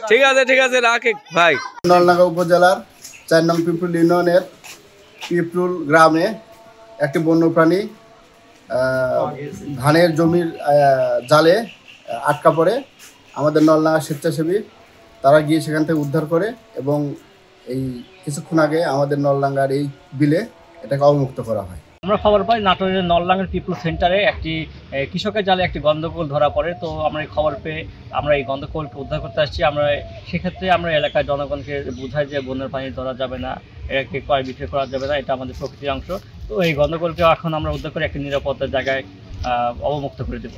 ঠিক আছে ঠিক আছে রাখে ভাই। নলডাঙ্গা উপজেলার ৪ নং পিপরুল ইউনিয়নের পিপরুল গ্রামে একটি বন্যপ্রাণী ধানের জমির জালে আটকা পড়ে। আমাদের নলডাঙ্গা স্বেচ্ছাসেবী তারা গিয়ে সেখান থেকে উদ্ধার করে এবং এই কিছুক্ষণ আগে আমাদের নলডাঙ্গার এই বিলে এটাকে অবমুক্ত করা হয়। আমরা খবর পাই নাটোরের নলডাঙ্গার পিপল সেন্টারে একটি কৃষকের জালে একটি গন্ডগোল ধরা পড়ে। তো আমরা এই খবর পেয়ে আমরা এই গন্ডগোলকে উদ্ধার করতে আসছি। আমরা সেক্ষেত্রে আমরা এলাকার জনগণকে বোঝাই যে বন্যার পানি ধরা যাবে না, এটাকে ক্রয় বিক্রয় করা যাবে না, এটা আমাদের প্রকৃতির অংশ। তো এই গন্ডগোলকে এখন আমরা উদ্ধার করে একটি নিরাপত্তার জায়গায় অবমুক্ত করে দেব।